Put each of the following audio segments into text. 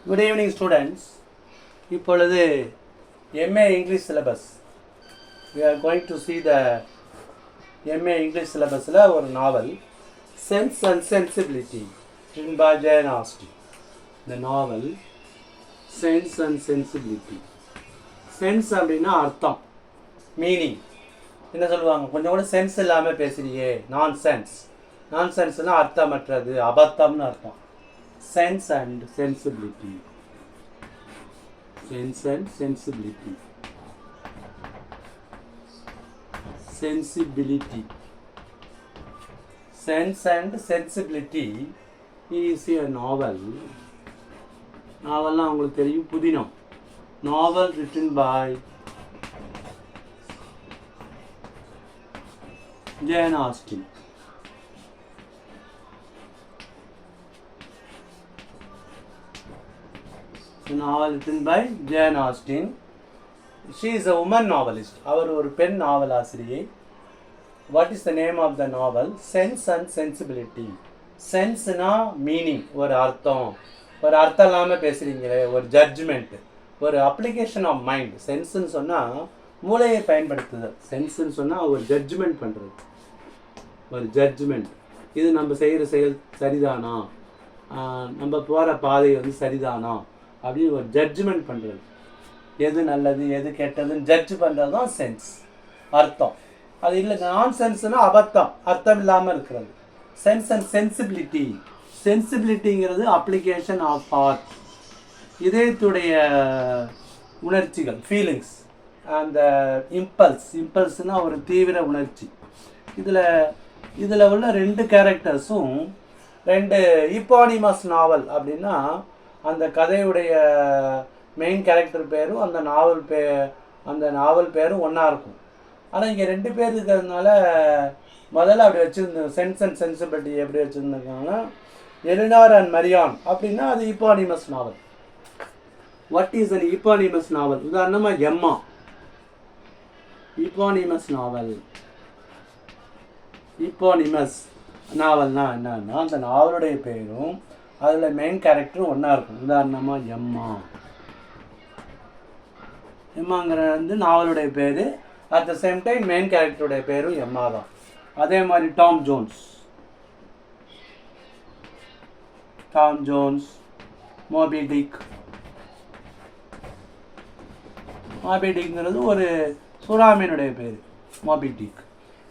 Good evening, students. இப்பொழுது MA English syllabus. We are going to see the MA English syllabusல ஒரு நாவல் Sense and Sensibility written by Jane Austen. The novel Sense and Sensibility. Sense அப்படின்னா அர்த்தம், meaning. என்ன சொல்லுவாங்க, கொஞ்சம் கூட sense இல்லாமல் பேசுறியே, நான் சென்ஸ். நான் சென்ஸ்னால் அர்த்தமற்றது, அபத்தம்னு அர்த்தம். Sense and sensibility. Sense and sensibility. Sensibility. Sense and sensibility is a novel. நாவல்லாம் உங்களுக்கு தெரியும், புதினம். Novel written by Jane Austen. Novel written by Jane Austen. She is a woman novelist. அவர் ஒரு பெண் நாவல் ஆசிரியை. What is the name of the novel? Sense and Sensibility. சென்ஸ்னா meaning, ஒரு அர்த்தம். ஒரு அர்த்தம் இல்லாமல் பேசுகிறீங்களே, ஒரு ஜட்ஜ்மெண்ட், ஒரு அப்ளிகேஷன் ஆஃப் மைண்ட். சென்ஸ்ன்னு சொன்னால் மூளையை பயன்படுத்துதல். சென்ஸ்ன்னு சொன்னால் ஒரு ஜட்ஜ்மெண்ட் பண்ணுறது, ஒரு ஜட்ஜ்மெண்ட். இது நம்ம செய்கிற செயல் சரிதானா, நம்ம போகிற பாதை வந்து சரிதானா அப்படின்னு ஒரு ஜட்ஜ்மெண்ட் பண்ணுறது. எது நல்லது எது கெட்டதுன்னு ஜட்ஜ் பண்ணுறது தான் சென்ஸ், அர்த்தம். அது இல்லை நான் சென்ஸ்னால் அபத்தம், அர்த்தம் இல்லாமல் இருக்கிறது. Sense and Sensibility. சென்சிபிலிட்டிங்கிறது அப்ளிகேஷன் ஆஃப் தாட், இதயத்துடைய உணர்ச்சிகள், ஃபீலிங்ஸ். அந்த இம்பல்ஸ்னால் ஒரு தீவிர உணர்ச்சி. இதில் உள்ள ரெண்டு கேரக்டர்ஸும் ரெண்டு ஈப்பானிமஸ் நாவல். அப்படின்னா அந்த கதையுடைய மெயின் கேரக்டர் பேரும் அந்த நாவல் பேரும் ஒன்றா இருக்கும். ஆனால் இங்கே ரெண்டு பேர் இருக்கிறதுனால முதல்ல அப்படி வச்சுருந்தோம். சென்ஸ் அண்ட் சென்சிபிலிட்டி எப்படி வச்சுருந்துருக்காங்கன்னா, எலினார் அண்ட் மரியான் அப்படின்னா அது ஈப்பானிமஸ் நாவல். வாட் இஸ் அன் ஈப்பானிமஸ் நாவல்? உதாரணமாக எம்மா ஈப்பானிமஸ் நாவல். ஈப்பானிமஸ் நாவல்னா என்னன்னா, அந்த நாவலுடைய பேரும் அதில் மெயின் கேரக்டரும் ஒன்றா இருக்கும். உதாரணமாக எம்மாங்கிற வந்து நாவலுடைய பேர், at the same time main கேரக்டருடைய பேரும் எம்மா தான். அதே மாதிரி டாம் ஜோன்ஸ், மோபி டிக்ங்கிறது ஒரு சுறாமீனுடைய பேர், Moby Dick.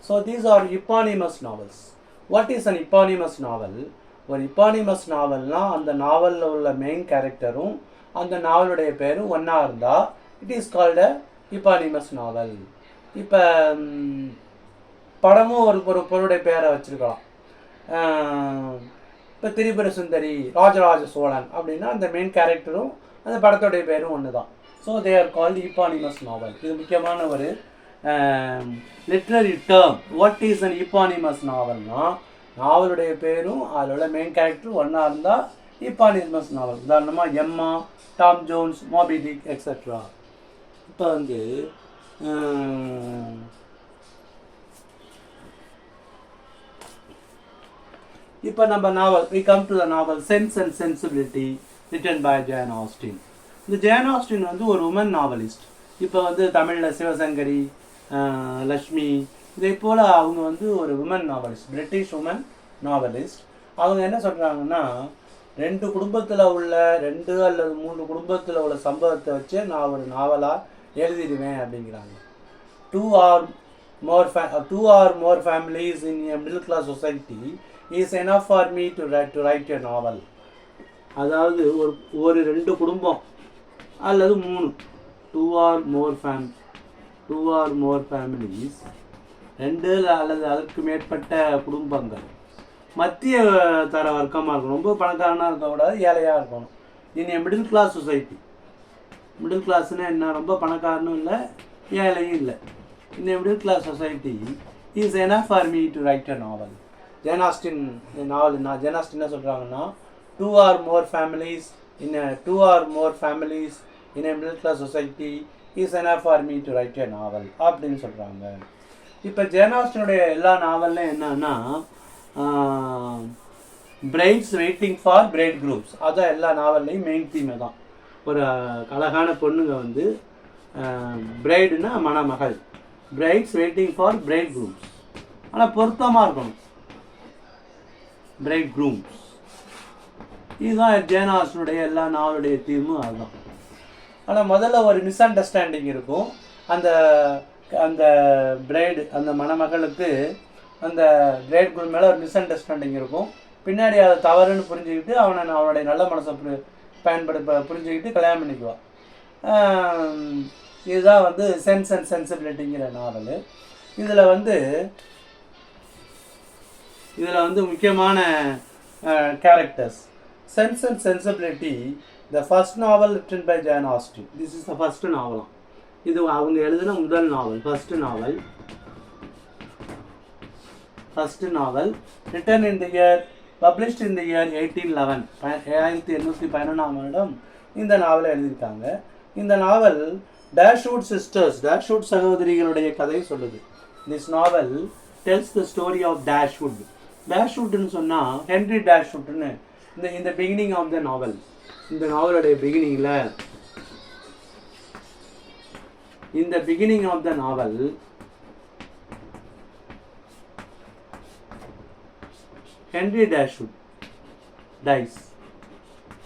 So these are eponymous novels. What is an eponymous novel? ஒரு eponymous நாவல்னால் அந்த நாவலில் உள்ள மெயின் கேரக்டரும் அந்த நாவலுடைய பேரும் ஒன்றா இருந்தால் it is called a eponymous நாவல். இப்போ படமும் ஒரு பொருளுடைய பேரை வச்சுருக்கலாம். இப்போ திரிபுர சுந்தரி, ராஜராஜ சோழன் அப்படின்னா அந்த மெயின் கேரக்டரும் அந்த படத்துடைய பேரும் ஒன்று தான். So they are called eponymous நாவல். இது முக்கியமான ஒரு literary term. What is an eponymous நாவல்னா, நாவலுடைய பேரும் அதோட மெயின் கேரக்டரும் ஒன்றா இருந்தால் eponymous நாவல். உதாரணமாக எம்மா, டாம் ஜோன்ஸ், மோபி டிக் எக்ஸெட்ரா. இப்போ வந்து இப்போ நம்ம நாவல், we come to the novel Sense and Sensibility written by Jane Austen. இந்த ஜேன் ஆஸ்டின் வந்து ஒரு உமன் நாவலிஸ்ட். இப்போ வந்து தமிழில் சிவசங்கரி, லக்ஷ்மி, இதே போல் அவங்க வந்து ஒரு woman novelist, British woman novelist. அவங்க என்ன சொல்கிறாங்கன்னா, 2 குடும்பத்தில் உள்ள 2 அல்லது 3 குடும்பத்தில் உள்ள சம்பவத்தை வச்சு நான் ஒரு நாவலாக எழுதிடுவேன் அப்படிங்கிறாங்க. 2 or more families in a middle class society is enough for me to write a novel. அதாவது ஒரு 2 குடும்பம் அல்லது 3, 2 or more families, 2 அல்லது அதற்கு மேற்பட்ட குடும்பங்கள், மத்திய தர வர்க்கமாக இருக்கணும். ரொம்ப பணக்காரனாக இருக்கக்கூடாது, ஏழையாக இருக்கணும். இனி மிடில் கிளாஸ் சொசைட்டி. மிடில் கிளாஸ்னால் என்ன, ரொம்ப பணக்காரனும் இல்லை ஏழையும் இல்லை. இந்த middle class society is enough for me to write a novel. Jane ஆஸ்டின் என்ன சொல்கிறாங்கன்னா, 2 or more families in a middle class society is enough for me to write a novel அப்படின்னு சொல்கிறாங்க. இப்போ ஜேன் ஆஸ்டினுடைய எல்லா நாவல்லையும் என்னன்னா, brides waiting for bride groups. அதான் எல்லா நாவல்லையும் மெயின் தீமே தான். ஒரு அழகான பொண்ணுங்க வந்து பிரைடுனா மணமகள், brides waiting for bride groups. ஆனால் பொருத்தமாக இருக்கணும், பிரைட் குரூம்ஸ். இதுதான் ஜேன் ஆஸ்டனுடைய எல்லா நாவலுடைய தீமும் அதுதான். ஆனால் முதல்ல ஒரு மிஸ் அண்டர்ஸ்டாண்டிங் இருக்கும். அந்த அந்த பிரைடு, அந்த மணமகளுக்கு அந்த பிரைட் குரூம் மேலே ஒரு மிஸ் அண்டர்ஸ்டாண்டிங் இருக்கும். பின்னாடி அதை தவறுன்னு புரிஞ்சுக்கிட்டு அவனுடைய நல்ல மனசை புரிஞ்சுக்கிட்டு கல்யாணம் பண்ணிக்குவான். இதுதான் வந்து சென்ஸ் அண்ட் சென்சிபிலிட்டிங்கிற நாவல். இதில் வந்து முக்கியமான characters. Sense and Sensibility, the first novel written by Jane Austen. This is the first நாவலாம். இது அவங்க எழுதின முதல் novel, first novel written in the year, published in the year 1811. 1811 இந்த நாவலை எழுதியிருக்காங்க. இந்த நாவல் டேஷ்வுட் சிஸ்டர்ஸ், டேஷ்வுட் சகோதரிகளுடைய கதை சொல்லுது. This novel tells the story of Dashwood. டேஷ்வுட்னு சொன்னால் ஹென்ரி டேஷ்வுட்னு இந்த பிகினிங் ஆஃப் த நாவல், இந்த நாவலுடைய பிகினிங்கில், இந்த beginning of the novel Henry Dashwood dies.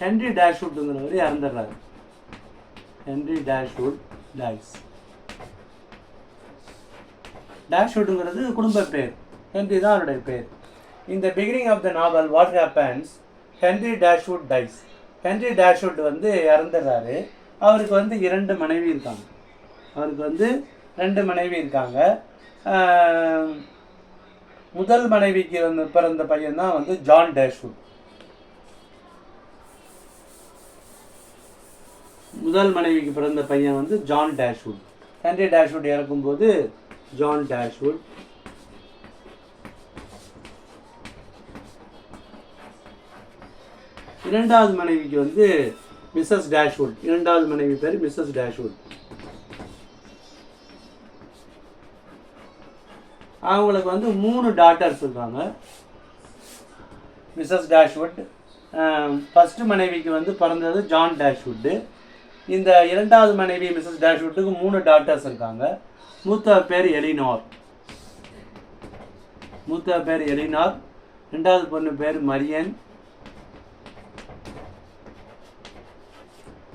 Henry டேஷ்வுட்ங்கிறவர் இறந்துடுறாரு. Henry Dashwood dies. டேஷ்வுட்ங்கிறது குடும்ப பேர், ஹென்ரி தான் அவருடைய பேர். இந்த beginning of the novel what happens, Henry Dashwood dies. Henry Dashwood வந்து இறந்துடுறாரு. அவருக்கு வந்து 2 மனைவி இருக்காங்க. முதல் மனைவிக்கு வந்து பிறந்த பையன் தான் வந்து ஜான் டேஷ்வுட். முதல் மனைவிக்கு பிறந்த பையன் வந்து ஜான் டேஷ்வுட். ஹென்ரி டேஷ்வுட் இறக்கும்போது ஜான் டேஷ்வுட். இரண்டாவது மனைவிக்கு வந்து மிஸ்ஸஸ் டேஷ்வுட். இரண்டாவது மனைவி பேர் மிஸ்ஸஸ் டேஷ்வுட். அவங்களுக்கு வந்து 3 டாட்டர்ஸ் இருக்காங்க. மிஸ்ஸஸ் டேஷ்வுட் ஃபர்ஸ்ட் மனைவிக்கு வந்து பிறந்தது ஜான் டேஷ்வுட்டு. இந்த இரண்டாவது மனைவி மிஸ்ஸஸ் டேஷ்வுட்டுக்கு 3 டாட்டர்ஸ் இருக்காங்க. மூத்த பேர் எலினார். ரெண்டாவது பொண்ணு பேர் மரியன்.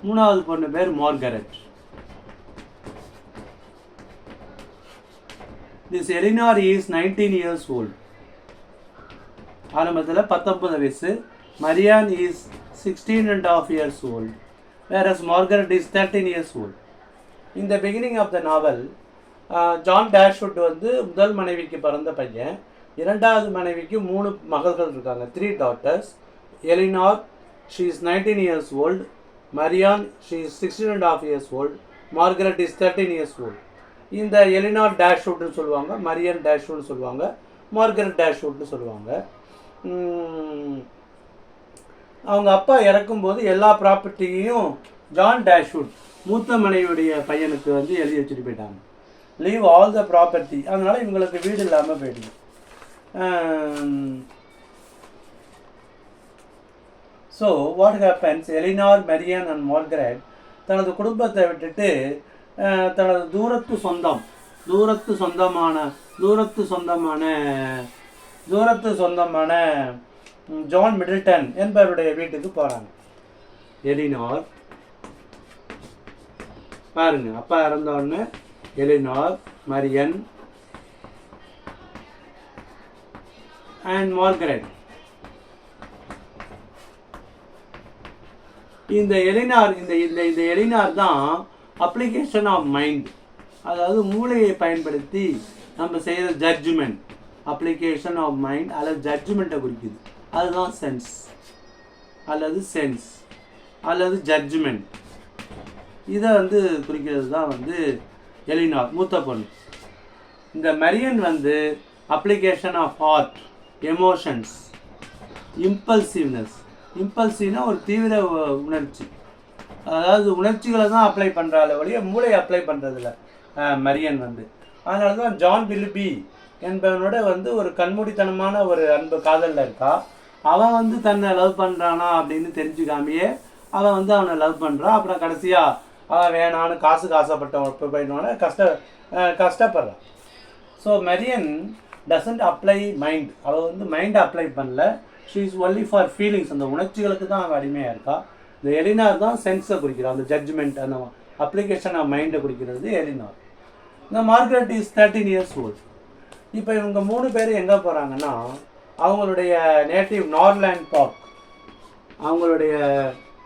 மூணாவது பொண்ணு பேர் Margaret. This Eleanor is 19 years old. ஆரம்பத்தில் 19 வயசு. Maryan is 16.5 years old, whereas Margaret is 13 years old. In the beginning of the novel, John Dashwood வந்து முதல் மனைவிக்கு பிறந்த பையன். இரண்டாவது மனைவிக்கு 3 மகள்கள் இருக்காங்க, 3 daughters. Eleanor, she is 19 years old. Maryan, she is 16.5 years old. Margaret is 13 years old. இந்த எலினார் டேஷ்வுட்னு சொல்லுவாங்க, மரியன் டேஷ்வுட்னு சொல்லுவாங்க, மார்கரெட் டேஷ்வுட்னு சொல்லுவாங்க. அவங்க அப்பா இறக்கும்போது எல்லா ப்ராப்பர்ட்டியையும் ஜான் டேஷ்வுட் மூத்த மனைவியுடைய பையனுக்கு வந்து எழுதி வச்சுட்டு போயிட்டாங்க. Leave all the property. அதனால் இவங்களுக்கு வீடு இல்லாமல் போயிடுது. So what happens, Eleanor, Marian and Margaret தனது குடும்பத்தை விட்டுட்டு தனது தூரத்து சொந்தமான ஜான் மிடில்டன் என்பவருடைய வீட்டுக்கு போகிறாங்க. எலினார் பாருங்க, அப்பா இறந்த உடனே எலினார், மரியன் அண்ட் மார்கரெட். இந்த எலினார் தான் அப்ளிகேஷன் ஆஃப் மைண்ட், அதாவது மூளையை பயன்படுத்தி நம்ம செய்கிற ஜட்ஜ்மெண்ட். அப்ளிகேஷன் ஆஃப் மைண்ட் அல்லது ஜட்ஜ்மெண்ட்டை குறிக்குது. அதுதான் சென்ஸ் அல்லது ஜட்ஜ்மெண்ட். இதை வந்து குறிக்கிறது தான் வந்து எலினார், மூத்த பொண்ணு. இந்த மரியன் வந்து அப்ளிகேஷன் ஆஃப் ஹார்ட், எமோஷன்ஸ், இம்பல்சிவ்னா ஒரு தீவிர உணர்ச்சி. அதாவது உணர்ச்சிகளை தான் அப்ளை பண்ணுறாள் வழிய மூளையை அப்ளை பண்ணுறதில்ல மரியன் வந்து. அதனால தான் ஜான் வில்லுபி என்பவனோட வந்து ஒரு கண்மூடித்தனமான ஒரு அன்பு காதலில் இருக்கா. அவன் வந்து தன்னை லவ் பண்ணுறானா அப்படின்னு தெரிஞ்சுக்காமையே அவன் வந்து அவனை லவ் பண்ணுறான். அப்புறம் கடைசியாக அவன் வேணான்னு காசுப்பட்டவன் போயிடுவான கஷ்டப்படுறான். So Marianne doesn't apply mind. அவள் வந்து மைண்டை அப்ளை பண்ணல. She is only for feelings. அந்த உணர்ச்சிகளுக்கு தான் அவன் அடிமையாக இருக்கா. இந்த எலினார் தான் சென்ஸை குறிக்கிறான், அந்த ஜட்ஜ்மெண்ட், அந்த அப்ளிகேஷன் ஆஃப் மைண்டை குறிக்கிறது எலினார். இந்த மார்கரெட் இஸ் 13 years old. இப்போ இவங்க 3 பேர் எங்கே போகிறாங்கன்னா, அவங்களுடைய நேட்டிவ் நார்லேண்ட் பார்க். அவங்களுடைய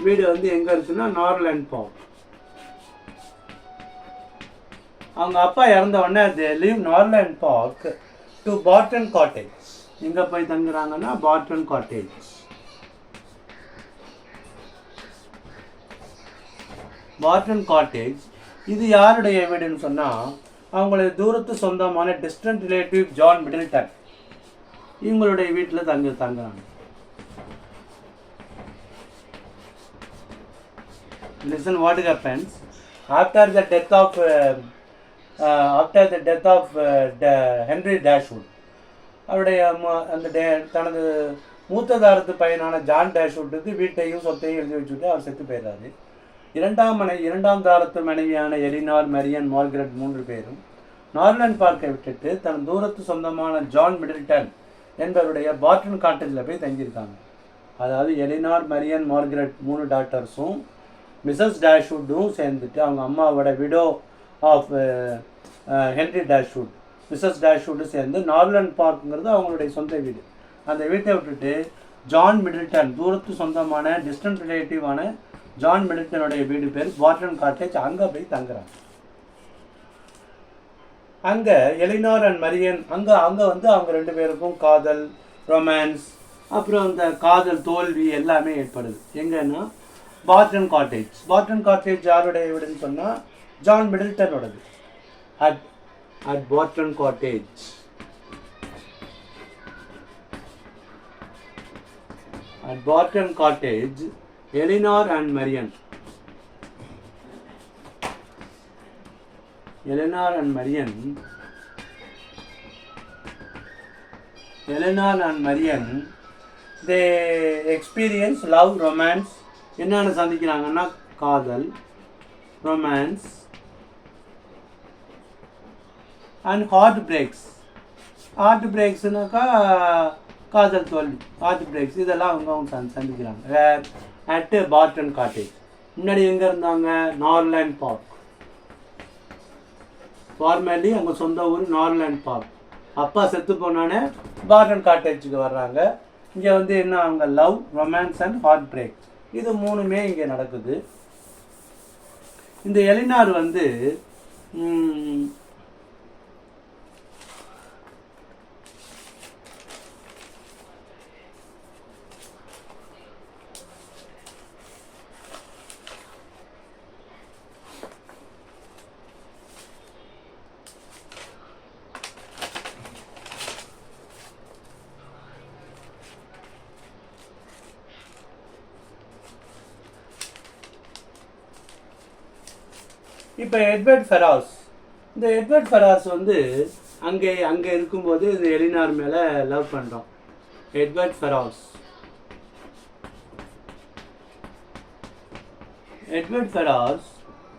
வீடு வந்து எங்கே இருக்குன்னா நார்லேண்ட் பார்க். அவங்க அப்பா இறந்த உடனே they leave Norland Park to Barton Cottage. எங்கே போய் தங்குறாங்கன்னா பார்டன் காட்டேஜ். பார்டன் காட்டேஜ் இது யாருடைய வீடுன்னு சொன்னால், அவங்களுடைய தூரத்து சொந்தமான டிஸ்டன்ட் ரிலேட்டிவ் ஜான் மிடில்டன் இவங்களுடைய வீட்டில் தங்குறாங்க. Listen what happens after the death of Henry Dashwood. அவருடைய அந்த தனது மூத்ததாரத்து பையனான ஜான் டேஷ்வுட்டுக்கு வீட்டையும் சொத்தையும் எழுதி வச்சுட்டு அவர் செத்து போயிடுறாரு. இரண்டாம் தாரத்து மனைவியான எலினார், மெரியன், மார்கரெட் 3 பேரும் நார்லேண்ட் பார்க்கை விட்டுட்டு தன் தூரத்து சொந்தமான ஜான் மிடில்டன் என்பவருடைய பார்டன் காட்டேஜில் போய் தங்கியிருக்காங்க. அதாவது எலினார், மெரியன், மார்கரெட் 3 டாக்டர்ஸும் மிஸ்ஸஸ் டேஷ்வுட்டும் சேர்ந்துட்டு அவங்க அம்மாவோட விடோ ஆஃப் ஹென்ரி டேஷ்வுட், மிஸ்ஸஸ் டேஷ்வுட்டு சேர்ந்து நார்லேண்ட் பார்க்குங்கிறது அவங்களுடைய சொந்த வீடு. அந்த வீட்டை விட்டுட்டு ஜான் மிடில்டன், தூரத்து சொந்தமான டிஸ்டன்ட் ரிலேட்டிவான ஜான் மிடில்டனுடைய வீடு பேர் பார்டன் காட்டேஜ், அங்கே போய் தங்குறாங்க. அங்கே எலினார் அண்ட் மரியன் அங்கே வந்து அவங்க 2 பேருக்கும் காதல், ரொமான்ஸ், அப்புறம் அந்த காதல் தோல்வி எல்லாமே ஏற்படுது. எங்கன்னா பார்டன் காட்டேஜ். பார்டன் காட்டேஜ் யாருடைய வீடுன்னு சொன்னால் ஜான் மிடில்டனோடது. At Barton Cottage. At Barton Cottage, Eleanor and Marion. Eleanor and Marion, they experience love, romance. என்னென்ன சந்திக்கிறாங்கன்னா காதல், romance and heart breaks. Heart பிரேக்ஸ்னாக்கா காதல் தோல்வி, ஹார்ட் பிரேக்ஸ், இதெல்லாம் அவங்க சந்திக்கிறாங்க. Where at Barton Cottage. முன்னாடி எங்கே இருந்தாங்க? நார்லேண்ட் பார்க். ஃபார்மலி அவங்க சொந்த ஊர் நார்லேண்ட் பார்க். அப்பா செத்து போனோடனே பார்டன் காட்டேஜுக்கு வர்றாங்க. இங்கே வந்து என்ன, அவங்க love, romance and heartbreak, இது 3மே இங்கே நடக்குது. இந்த எலினார் வந்து இப்போ எட்வர்ட் ஃபெராஸ். இந்த எட்வர்ட் ஃபெராஸ் வந்து அங்கே இருக்கும்போது இந்த எலினார் மேலே லவ் பண்ணுறோம். எட்வர்ட் ஃபெராஸ்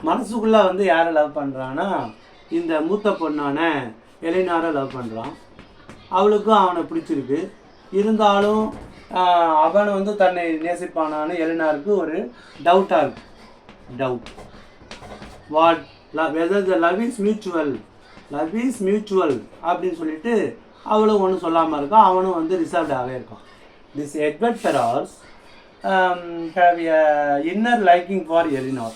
மனசுக்குள்ளே வந்து யாரை லவ் பண்ணுறான்னா, இந்த மூத்த பொண்ணான எலினாரை லவ் பண்ணுறான். அவளுக்கும் அவனை பிடிச்சிருக்கு. இருந்தாலும் அவனை வந்து தன்னை நேசிப்பானான்னு எலினாருக்கு ஒரு டவுட்டாக இருக்கு. whether the love is mutual அப்படின்னு சொல்லிட்டு அவளும் ஒன்றும் சொல்லாமல் இருக்கான், அவனும் வந்து ரிசர்வ்டாகவே இருக்கான். This Edward ferrous have a inner liking for Eleanor.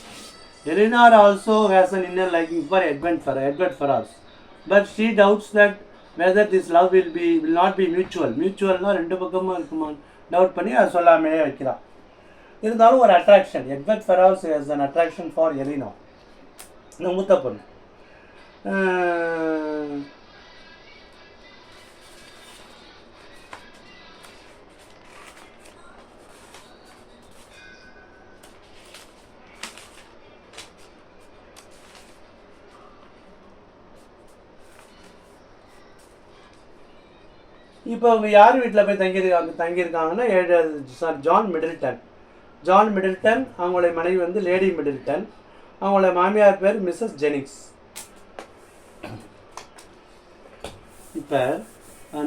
Eleanor also has an inner liking for Edward Ferrars, but she doubts that whether this love will not be mutualனா 2 பக்கமும் இருக்குமா டவுட் பண்ணி அதை சொல்லாமே வைக்கிறான். இருந்தாலும் ஒரு attraction. Edward ferrous has an attraction for Eleanor, இந்த மூத்த பொண்ணு. இப்போ அவங்க யார் வீட்டில் போய் தங்கியிருக்காங்கன்னா Sir John Middleton. John Middleton, அவங்களுடைய மனைவி வந்து லேடி மிடில்டன், அவங்களோட மாமியார் பேர் மிஸ்ஸஸ் ஜெனிக்ஸ். இப்போ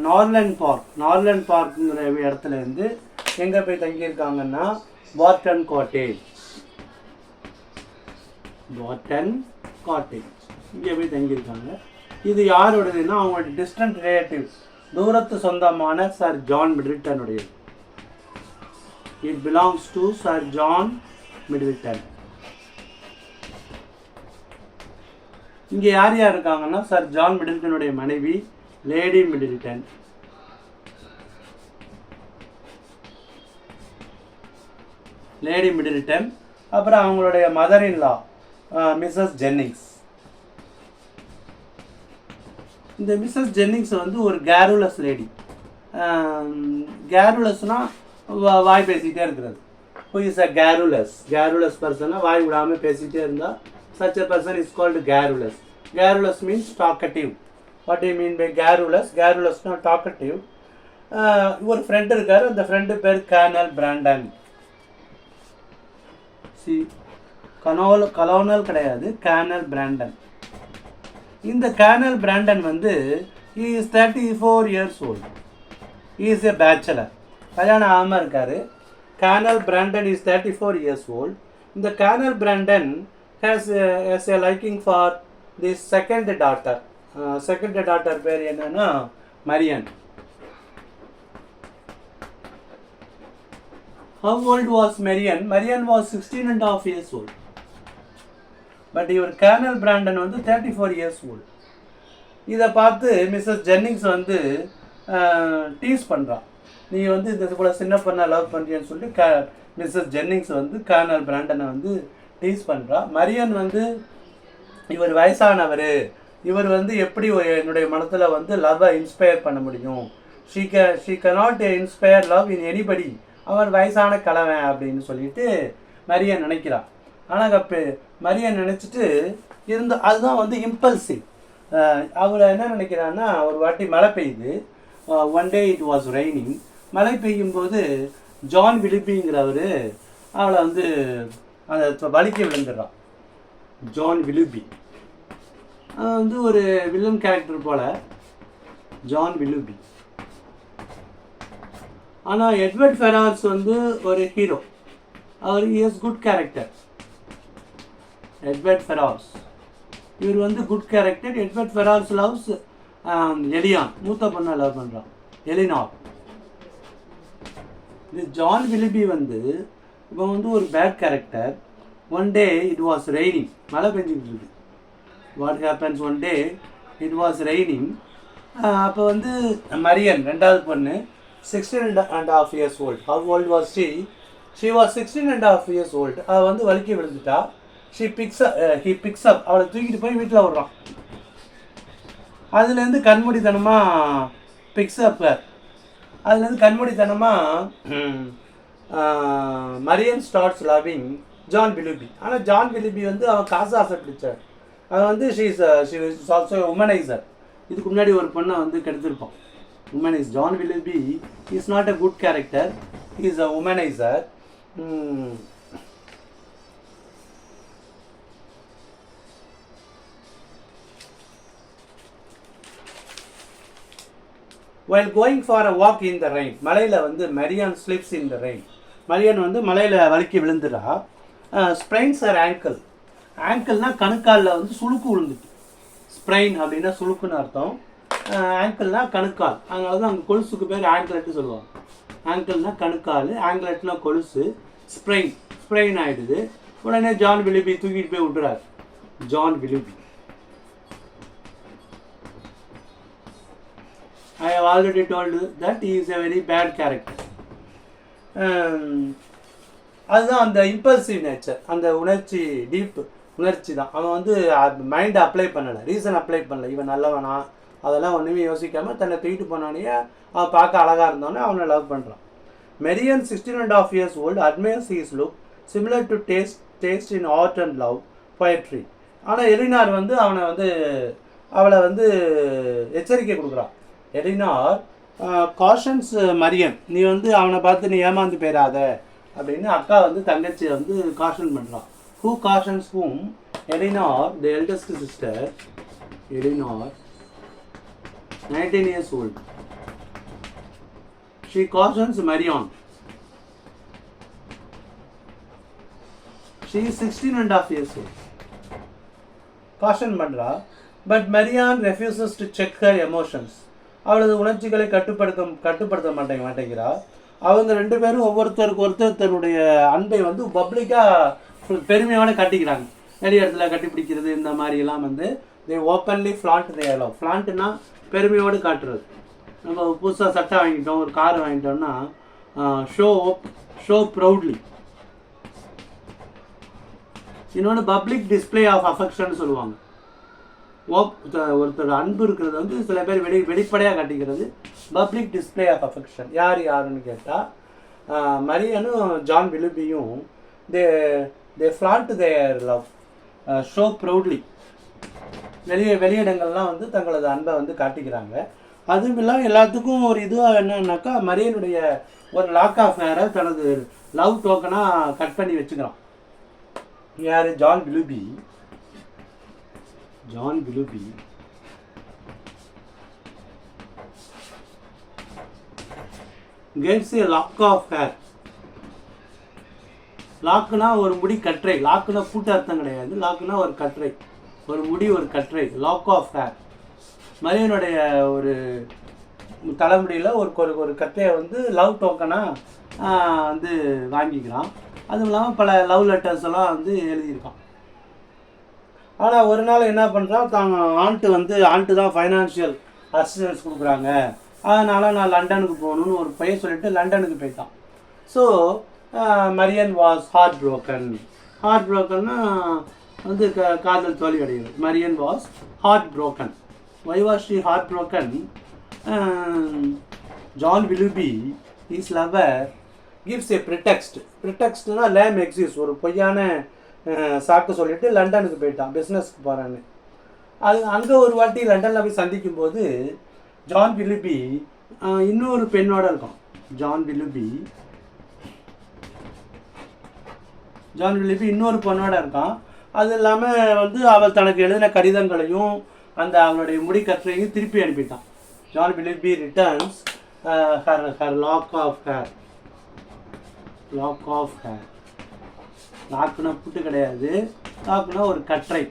நார்லண்ட் பார்க்குங்கிற இடத்துல இருந்து எங்கே போய் தங்கியிருக்காங்கன்னா பார்டன் காட்டேஜ் இங்கே போய் தங்கியிருக்காங்க. இது யாரோடதுன்னா அவங்களோட டிஸ்டன்ட் ரிலேட்டிவ், தூரத்து சொந்தமான சார் ஜான் மிடில்டனுடைய. It belongs to Sir John Middleton. இங்கே யார் யார் இருக்காங்கன்னா சார் ஜான் மிடில்டனுடைய மனைவி லேடி மிடில்டன், அப்புறம் அவங்களுடைய mother in law Mrs Jennings. இந்த மிஸ்ஸஸ் ஜென்னிங்ஸ் வந்து ஒரு கேருலஸ் லேடி. கேருலஸ்னால் வாய் பேசிக்கிட்டே இருக்கிறது. ஹூ இஸ் அ கேருலஸ் பர்சனாக வாய் விடாமல் பேசிக்கிட்டே இருந்தால் such a person is called garrulous. Garrulous means talkative. What do you mean by garrulous? Garrulous not talkative. ஒரு ஃப்ரெண்ட் இருக்காரு, அந்த ஃப்ரெண்டு பேர் கர்னல் பிராண்டன். கலோனல் கிடையாது, கர்னல் பிராண்டன். இந்த கர்னல் பிராண்டன் வந்து he is 34 years old. He is a bachelor. கல்யாணம் ஆகாமல் இருக்காரு. Colonel Brandon is 34 years old. இந்த Colonel Brandon has a liking for this second daughter. Second daughter பேர் என்னன்னா Marian. How old was Marian? Marian was 16.5 years old. But your Colonel Brandon வந்து 34 years old. இதை பார்த்து Mrs Jennings வந்து tease பண்ணுறான். நீ வந்து இது கூட சின்ன பண்ண லவ் பண்ணுறியன்னு சொல்லிட்டு மிஸ்ஸஸ் ஜென்னிங்ஸ் வந்து கர்னல் பிராண்டனை வந்து டீஸ் பண்ணுறா. மரியன் வந்து இவர் வயசானவர், இவர் வந்து எப்படி என்னுடைய மனத்தில் வந்து லவ்வை இன்ஸ்பயர் பண்ண முடியும், she cannot inspire love in anybody, அவர் வயசான கலவன் அப்படின்னு சொல்லிட்டு மரியன் நினைக்கிறான். ஆனால் மரியன் நினச்சிட்டு அதுதான் வந்து இம்பல்சிவ். அவர் என்ன நினைக்கிறான்னா, ஒரு வாட்டி மழை பெய்யுது, one day it was raining. மழை பெய்யும்போது ஜான் விலிபிங்கிறவர் அவளை வந்து அந்த வலிக்க விழுந்துடுறான். ஜான் விலுபி வந்து ஒரு வில்லன் கேரக்டர் போல, ஜான் விலுபி. ஆனால் எட்வர்ட் ஃபெரார்ஸ் வந்து ஒரு ஹீரோ, அவர் is good character. Edward Ferrars இவர் வந்து good character. Edward Ferrars loves Elinor, மூத்த பொண்ணை லவ் பண்ணுறான், எலினார். இது ஜான் விலிபி வந்து இவன் வந்து ஒரு bad character. One day it was raining, மழை பெஞ்சிக்கிட்டு இருக்கு. What happens, one day it was raining. அப்போ வந்து மரியன் ரெண்டாவது பொண்ணு 16.5 years old. How old was she? She was 16.5 years old. அவள் வந்து வலிக்க விழுந்துட்டா. he picks up அவளை தூக்கிட்டு போய் வீட்டில் விடுறான். அதுலேருந்து கண்மூடித்தனமாக Marian starts loving John Willoughby. ஆனால் ஜான் விலுபி வந்து அவன் காசு ஆசை பிடிச்சார். அவன் வந்து ஷீ இஸ் ஆல்சோ உமனைசர். இதுக்கு முன்னாடி ஒரு பொண்ணை வந்து கெடுத்திருப்பான். Womanise John Willoughby is not a good character, is a womaniser. while going for a walk in the rain, மலையில் வந்து மரியன் ஸ்லிப்ஸ் இன் த ரெயின். மரியன் வந்து மலையில் வலிக்கி விழுந்துடா. ஸ்ப்ரைன்ஸ் ஆர் ஆங்கிள்னா கணுக்காலில் வந்து சுளுக்கு விழுந்துட்டு. ஸ்ப்ரைன் அப்படின்னா சுளுக்குன்னு அர்த்தம். ஆங்கிள்னா கணுக்கால், அதனால தான் அங்கே கொலுசுக்கு பேர் ஆங்கிலெட்டு சொல்லுவாங்க. ஆங்கிள்னா கணுக்கால், ஆங்கிலெட்னா கொலுசு. ஸ்ப்ரெயின் ஆகிடுது. உடனே ஜான் விலுபி தூக்கிட்டு போய் விட்டுறாரு. John Willoughby, I have already told you that he is a very bad character. அதுதான் அந்த இம்பல்சிவ் நேச்சர், அந்த உணர்ச்சி, டீப் உணர்ச்சி தான். அவன் வந்து மைண்டை அப்ளை பண்ணலை, ரீசன் அப்ளை பண்ணலை. இவன் நல்லவனா அதெல்லாம் ஒன்றுமே யோசிக்காமல் தன்னை தூக்கிட்டு போனானே, அவன் பார்க்க அழகாக இருந்தோன்னே அவனை லவ் பண்ணுறான். Marian 16.5 years old admires his look similar to taste in art and love poetry. ஆனால் எலினார் வந்து அவளை வந்து எச்சரிக்கை கொடுக்குறான். எலினார் காஷன்ஸ் மரியன், நீ வந்து அவனை பார்த்து நீ ஏமாந்து போயிடாத அப்படின்னு அக்கா வந்து தங்கச்சியை வந்து காஷன் பண்ணுறான். Who cautions whom? Eleanor, the eldest sister. Eleanor 19 years old. She cautions Marion. She is 16.5 years old. Caution பண்றா. But Marion refuses to check her emotions. அவளது உணர்ச்சிகளை கட்டுப்படுத்த மாட்டேங்கிறா. அவங்க ரெண்டு பேரும் ஒவ்வொருத்தருக்கு ஒருத்தர் தன்னுடைய அன்பை வந்து பப்ளிக்காக பெருமையோட காட்டிக்கிறாங்க. நிறைய இடத்துல கட்டிப்பிடிக்கிறது இந்த மாதிரிலாம் வந்து they openly flaunt their love. ஃப்ளாண்ட்னா பெருமையோடு காட்டுறது. நம்ம புதுசாக சட்டை வாங்கிட்டோம், ஒரு கார் வாங்கிட்டோம்னா ஷோ ப்ரௌட்லி. இன்னொன்று பப்ளிக் டிஸ்பிளே ஆஃப் அஃபெக்ஷன் சொல்லுவாங்க. ஒருத்தர் அன்பு இருக்கிறது வந்து சில பேர் வெளிப்படையாக காட்டிக்கிறது பப்ளிக் டிஸ்பிளே ஆஃப் அஃபெக்ஷன். யாருன்னு கேட்டால் மரியனும் ஜான் விலுபியும் தே ஃப்ளாண்ட் தேர் லவ், ஷோ ப்ரௌட்லி. வெளியிடங்கள்லாம் வந்து தங்களது அன்பை வந்து காட்டிக்கிறாங்க. அதுவும் இல்லாமல் எல்லாத்துக்கும் ஒரு இதுவாக என்னன்னாக்கா மரியனுடைய ஒரு லாக் ஆஃப் ஹேரை தனது லவ் டோக்கனாக கட் பண்ணி வச்சுக்கிறான். யார்? John Willoughby. gets a lock of hair. லாக்குனா ஒரு முடி கற்றை. லாக்குனா பூட்ட அர்த்தம் கிடையாது. லாக்குனா ஒரு கற்றை, ஒரு முடி, ஒரு கற்றை. Lock of hair. மரியனுடைய ஒரு தலைமுடியில் ஒரு கற்றையை வந்து லவ் டோக்கனாக வந்து வாங்கிக்கிறான். அதுவும் இல்லாமல் பல லவ் லெட்டர்ஸ் எல்லாம் வந்து எழுதியிருக்கான். ஆனால் ஒரு நாள் என்ன பண்ணுறான், ஆண்ட்டு தான் ஃபைனான்ஷியல் அசிஸ்டன்ஸ் கொடுக்குறாங்க, அதனால் நான் லண்டனுக்கு போகணுன்னு ஒரு பையன் சொல்லிட்டு லண்டனுக்கு போயிட்டான். ஸோ மரியன் வாஸ் ஹார்ட் ப்ரோக்கன்னா வந்து காதல் தோல்வி அடைகிறது. Marianne was heartbroken. Why was she heartbroken? John Willoughby is lover gives a ப்ரிட்டெக்ஸ்ட்னா லேம் எக்ஸிஸ், ஒரு பொய்யான சாக்கு சொல்லிட்டு லண்டனுக்கு போயிட்டான், பிஸ்னஸ்க்கு போகிறான்னு. அது அங்கே ஒரு வாட்டி லண்டனில் போய் சந்திக்கும் போது ஜான் விலுபி இன்னொரு பெண்ணோட இருக்கான். ஜான் விலுபி இன்னொரு பெண்ணோட இருக்கான். அது இல்லாமல் வந்து அவள் தனக்கு எழுதின கடிதங்களையும் அந்த அவளுடைய முடிக்கற்றையும் திருப்பி அனுப்பிட்டான். John Willoughby returns her lock of hair. லாக்குனா புட்டு கிடையாது, லாக்குனா ஒரு கற்றை.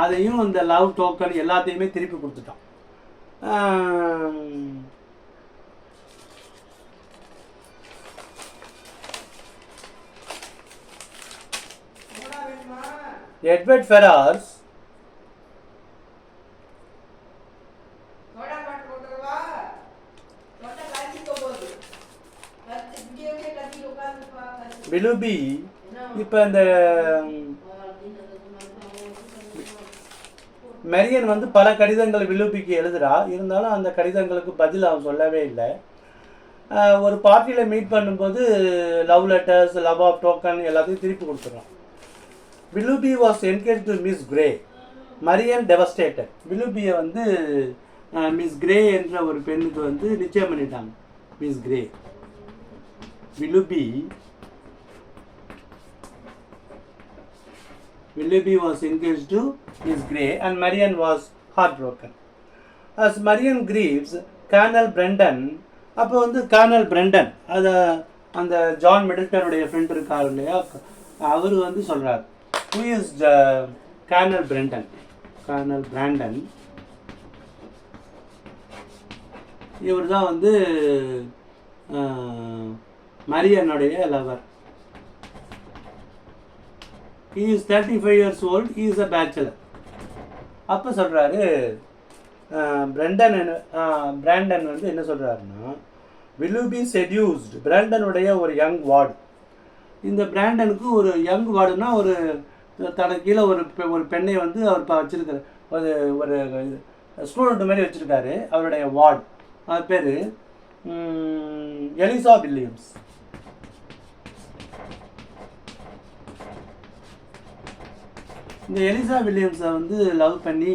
அதையும் அந்த லவ் டோக்கன் எல்லாத்தையுமே திருப்பி கொடுத்துட்டான். எட்வர்ட் ஃபெரார்ஸ் விலுபி இப்போ இந்த மரியன் வந்து பல கடிதங்கள் விலுபிக்கு எழுதுறா. இருந்தாலும் அந்த கடிதங்களுக்கு பதில் அவன் சொல்லவே இல்லை. ஒரு பார்ட்டியில் மீட் பண்ணும்போது love letters, love of token எல்லாத்தையும் திருப்பி கொடுத்துட்றான். Willoughby was engage to Miss Grey. Marianne devastated. விலுபியை வந்து மிஸ் கிரே என்ற ஒரு பெண்ணுக்கு வந்து நிச்சயம் பண்ணிட்டாங்க. Miss Grey. Willoughby was engaged to Miss Grey and Marian was heartbroken. As Marian grieves, Colonel Brendan, அப்போ வந்து கர்னல் பிரெண்டன், அதை அந்த ஜான் மிடில்டனுடைய ஃப்ரெண்ட் இருக்கார் இல்லையா, அவர் வந்து சொல்கிறார், who is கர்னல் பிராண்டன். இவர் தான் வந்து மரியனுடைய lower. He is 35 years old. He is a bachelor. அப்போ சொல்கிறாரு பிராண்டன் வந்து என்ன சொல்கிறாருன்னா, விலுபி செடியூஸ்டு. பிராண்டனுடைய ஒரு யங் வார்டு. இந்த பிராண்டனுக்கு ஒரு யங் வார்டுனா ஒரு தனக்கு கீழே ஒரு பெண்ணை வந்து அவர் வச்சுருக்காரு, ஒரு ஸ்டூடெண்ட் மாதிரி வச்சுருக்காரு. அவருடைய வார்டு, அது பேர் எலிசா வில்லியம்ஸ். இந்த எலிசா வில்லியம்ஸை வந்து லவ் பண்ணி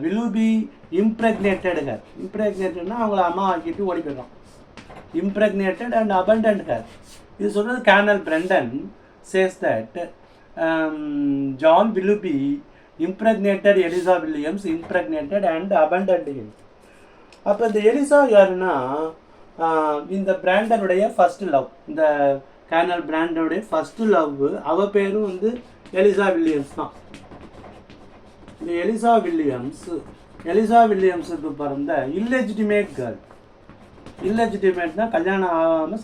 விலுபி இம்ப்ரெக்னேட்டட் ஹேர். இம்ப்ரெக்னேட்டட்னா அவங்கள அம்மா ஆக்கிட்டு ஓடி போயிடும். Impregnated and abandoned her. இது சொல்கிறது Colonel Brandon says that John Willoughby impregnated Eliza Williams, impregnated and abandoned him. அப்போ இந்த எலிசா யாருன்னா இந்த பிராண்டனுடைய ஃபஸ்ட்டு லவ், இந்த கேர்னல் பிராண்டனுடைய ஃபஸ்ட்டு லவ். அவள் பேரும் வந்து எலிசா வில்லியம்ஸ் தான். இந்த எலிசா வில்லியம்ஸுக்கு பிறந்த இல்லெஜிட்டிமேட் கேர்ள். இல்லெஜிட்டிமேட்னா கல்யாணம் ஆகாமல்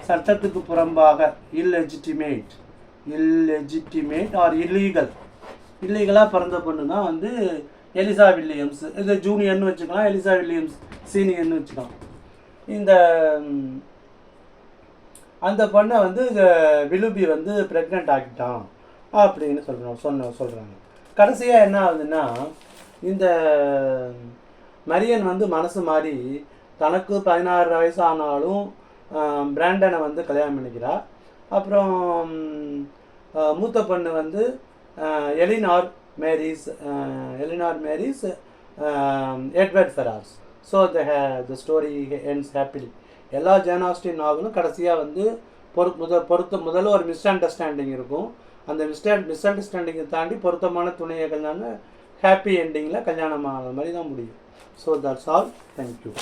சட்டத்துக்கு புறம்பாக இல்லெஜிட்டிமேட் ஆர் இல்லீகலாக பிறந்த பொண்ணு தான் வந்து எலிசா வில்லியம்ஸ். இது ஜூனியர்னு வச்சுக்கலாம், எலிசா வில்லியம்ஸ் சீனியர்னு வச்சுக்கலாம். அந்த பொண்ணை வந்து விலுபி வந்து ப்ரெக்னென்ட் ஆக்கிட்டான் அப்படின்னு சொல்கிறாங்க. கடைசியாக என்ன ஆகுதுன்னா, இந்த மரியன் வந்து மனசு மாறி தனக்கு 16 வயசு ஆனாலும் பிராண்டனை வந்து கல்யாணம் பண்ணிக்கிறா. அப்புறம் மூத்த பொண்ணு வந்து Elinor marries Edward Ferrars. So the story ends happily. எல்லா ஜேன் ஆஸ்டின் நாவலும் கடைசியாக வந்து முதல்ல ஒரு மிஸ் அண்டர்ஸ்டாண்டிங் இருக்கும். அந்த மிஸ் அண்டர்ஸ்டாண்டிங்கை தாண்டி பொருத்தமான துணையை கல்யாணம் ஹாப்பி என்டிங்கில் கல்யாணம் ஆகிற மாதிரி தான் முடியும். So that's all. தேங்க்யூ.